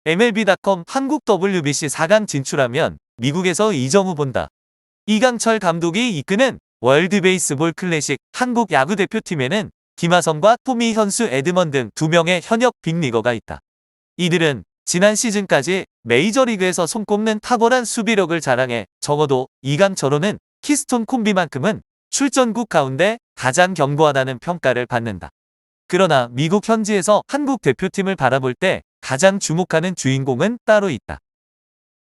MLB.com 한국 WBC 4강 진출하면 미국에서 이정우 본다. 이강철 감독이 이끄는 월드 베이스볼 클래식 한국 야구 대표팀에는 김하성과 토미 현수 에드먼 등 2명의 현역 빅리거가 있다. 이들은 지난 시즌까지 메이저리그에서 손꼽는 탁월한 수비력을 자랑해 적어도 이강철호는 키스톤 콤비만큼은 출전국 가운데 가장 견고하다는 평가를 받는다. 그러나 미국 현지에서 한국 대표팀을 바라볼 때 가장 주목하는 주인공은 따로 있다.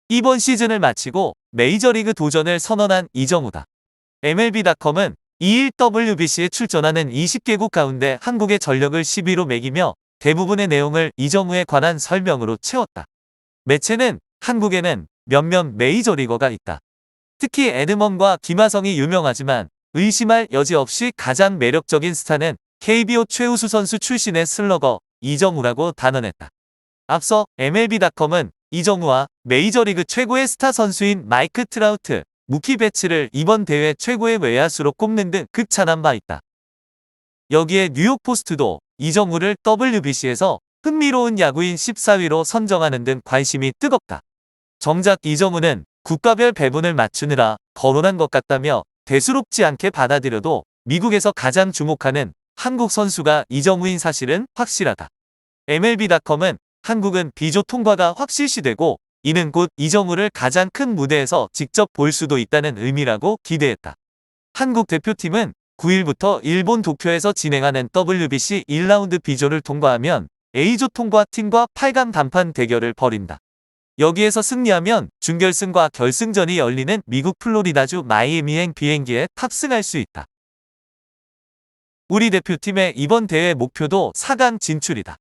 이번 시즌을 마치고 메이저리그 도전을 선언한 이정우다. MLB.com은 2일 WBC에 출전하는 20개국 가운데 한국의 전력을 10위로 매기며 대부분의 내용을 이정우에 관한 설명으로 채웠다. 매체는 한국에는 몇몇 메이저리거가 있다. 특히 에드먼과 김하성이 유명하지만 의심할 여지 없이 가장 매력적인 스타는 KBO 최우수 선수 출신의 슬러거 이정우라고 단언했다. 앞서 MLB.com은 이정우와 메이저리그 최고의 스타 선수인 마이크 트라우트, 무키 베츠를 이번 대회 최고의 외야수로 꼽는 등 극찬한 바 있다. 여기에 뉴욕포스트도 이정우를 WBC에서 흥미로운 야구인 14위로 선정하는 등 관심이 뜨겁다. 정작 이정우는 국가별 배분을 맞추느라 거론한 것 같다며 대수롭지 않게 받아들여도 미국에서 가장 주목하는 한국 선수가 이정우인 사실은 확실하다. MLB.com은 한국은 비조 통과가 확실시되고 이는 곧 이정우를 가장 큰 무대에서 직접 볼 수도 있다는 의미라고 기대했다. 한국 대표팀은 9일부터 일본 도쿄에서 진행하는 WBC 1라운드 비조를 통과하면 A조 통과 팀과 8강 단판 대결을 벌인다. 여기에서 승리하면 준결승과 결승전이 열리는 미국 플로리다주 마이애미행 비행기에 탑승할 수 있다. 우리 대표팀의 이번 대회 목표도 4강 진출이다.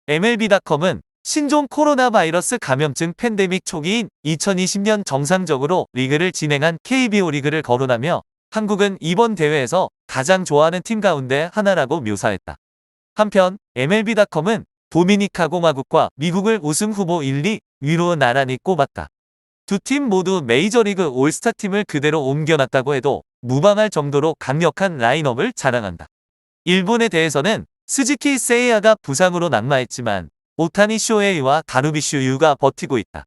MLB.com은 신종 코로나 바이러스 감염증 팬데믹 초기인 2020년 정상적으로 리그를 진행한 KBO 리그를 거론하며 한국은 이번 대회에서 가장 좋아하는 팀 가운데 하나라고 묘사했다. 한편 MLB.com은 도미니카 공화국과 미국을 우승 후보 1, 2위로 나란히 꼽았다. 두 팀 모두 메이저리그 올스타팀을 그대로 옮겨놨다고 해도 무방할 정도로 강력한 라인업을 자랑한다. 일본에 대해서는 스즈키 세이야가 부상으로 낙마했지만 오타니 쇼헤이와 다루비슈 유가 버티고 있다.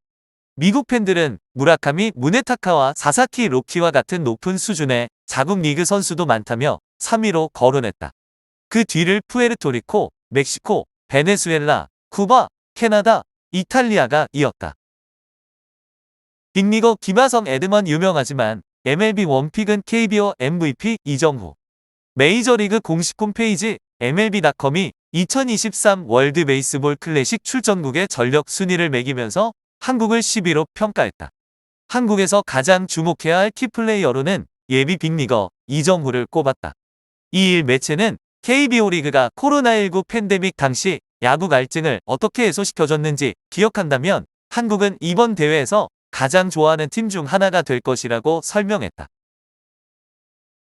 미국 팬들은 무라카미 무네타카와 사사키 로키와 같은 높은 수준의 자국 리그 선수도 많다며 3위로 거론했다. 그 뒤를 푸에르토리코, 멕시코, 베네수엘라, 쿠바, 캐나다, 이탈리아가 이었다. 빅리거 김하성 에드먼 유명하지만 MLB 원픽은 KBO MVP 이정우. 메이저리그 공식 홈페이지 MLB.com이 2023 월드 베이스볼 클래식 출전국의 전력 순위를 매기면서 한국을 10위로 평가했다. 한국에서 가장 주목해야 할 키플레이어로는 예비 빅리거 이정우를 꼽았다. 이일 매체는 KBO 리그가 코로나19 팬데믹 당시 야구 갈증을 어떻게 해소시켜줬는지 기억한다면 한국은 이번 대회에서 가장 좋아하는 팀 중 하나가 될 것이라고 설명했다.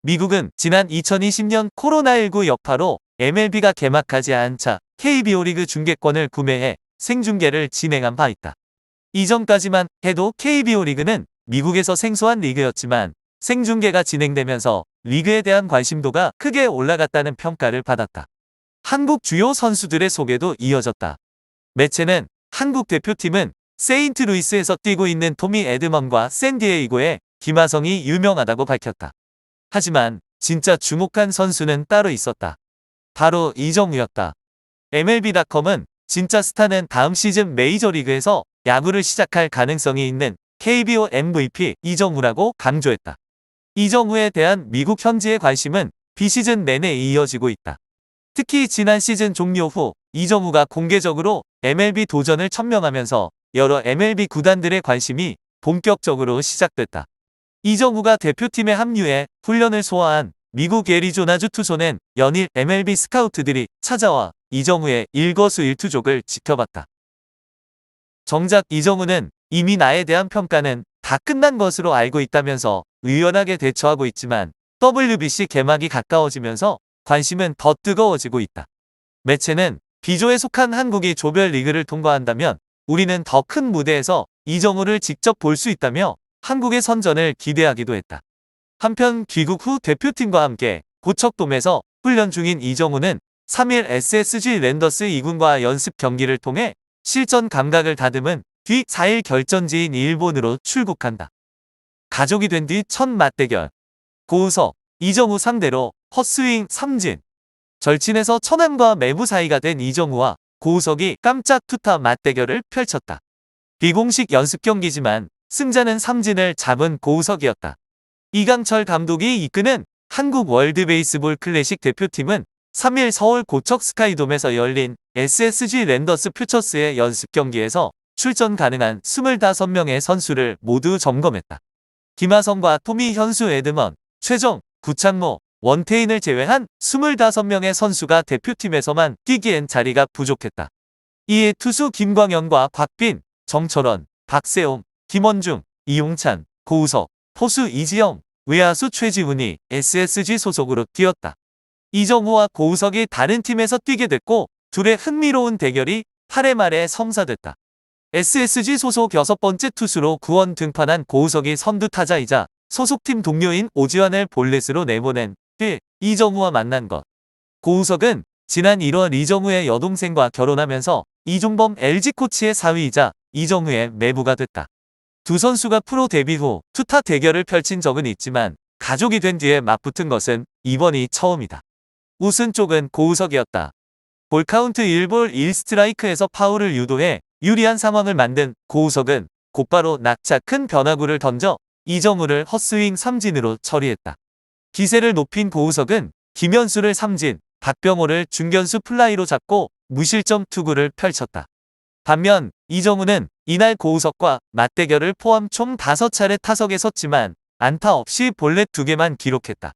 미국은 지난 2020년 코로나19 여파로 MLB가 개막하지 않자 KBO 리그 중계권을 구매해 생중계를 진행한 바 있다. 이전까지만 해도 KBO 리그는 미국에서 생소한 리그였지만 생중계가 진행되면서 리그에 대한 관심도가 크게 올라갔다는 평가를 받았다. 한국 주요 선수들의 소개도 이어졌다. 매체는 한국 대표팀은 세인트루이스에서 뛰고 있는 토미 에드먼과 샌디에이고의 김하성이 유명하다고 밝혔다. 하지만 진짜 주목한 선수는 따로 있었다. 바로 이정우였다. MLB.com은 진짜 스타는 다음 시즌 메이저리그에서 야구를 시작할 가능성이 있는 KBO MVP 이정우라고 강조했다. 이정우에 대한 미국 현지의 관심은 비시즌 내내 이어지고 있다. 특히 지난 시즌 종료 후 이정우가 공개적으로 MLB 도전을 천명하면서 여러 MLB 구단들의 관심이 본격적으로 시작됐다. 이정우가 대표팀에 합류해 훈련을 소화한 미국 애리조나주 투소는 연일 MLB 스카우트들이 찾아와 이정우의 일거수일투족을 지켜봤다. 정작 이정우는 이미 나에 대한 평가는 다 끝난 것으로 알고 있다면서 의연하게 대처하고 있지만 WBC 개막이 가까워지면서 관심은 더 뜨거워지고 있다. 매체는 비조에 속한 한국이 조별 리그를 통과한다면 우리는 더 큰 무대에서 이정우를 직접 볼 수 있다며 한국의 선전을 기대하기도 했다. 한편 귀국 후 대표팀과 함께 고척돔에서 훈련 중인 이정우는 3일 SSG 랜더스 2군과 연습 경기를 통해 실전 감각을 다듬은 뒤 4일 결전지인 일본으로 출국한다. 가족이 된 뒤 첫 맞대결. 고우석, 이정우 상대로 헛스윙 삼진. 절친에서 천안과 매부 사이가 된 이정우와 고우석이 깜짝 투타 맞대결을 펼쳤다. 비공식 연습 경기지만 승자는 삼진을 잡은 고우석이었다. 이강철 감독이 이끄는 한국 월드베이스볼 클래식 대표팀은 3일 서울 고척 스카이돔에서 열린 SSG 랜더스 퓨처스의 연습 경기에서 출전 가능한 25명의 선수를 모두 점검했다. 김하성과 토미 현수 에드먼, 최정, 구창모, 원태인을 제외한 25명의 선수가 대표팀에서만 뛰기엔 자리가 부족했다. 이에 투수 김광현과 박빈, 정철원, 박세웅, 김원중, 이용찬, 고우석, 포수 이지영, 외야수 최지훈이 SSG 소속으로 뛰었다. 이정우와 고우석이 다른 팀에서 뛰게 됐고 둘의 흥미로운 대결이 8회 말에 성사됐다. SSG 소속 6번째 투수로 구원 등판한 고우석이 선두타자이자 소속팀 동료인 오지환을 볼넷으로 내보낸 뒤 이정우와 만난 것. 고우석은 지난 1월 이정우의 여동생과 결혼하면서 이종범 LG 코치의 사위이자 이정우의 매부가 됐다. 두 선수가 프로 데뷔 후 투타 대결을 펼친 적은 있지만 가족이 된 뒤에 맞붙은 것은 이번이 처음이다. 우승 쪽은 고우석이었다. 볼카운트 1볼 1스트라이크에서 파울을 유도해 유리한 상황을 만든 고우석은 곧바로 낙차 큰 변화구를 던져 이정우를 헛스윙 삼진으로 처리했다. 기세를 높인 고우석은 김현수를 삼진, 박병호를 중견수 플라이로 잡고 무실점 투구를 펼쳤다. 반면 이정우는 이날 고우석과 맞대결을 포함 총 5차례 타석에 섰지만 안타 없이 볼넷 2개만 기록했다.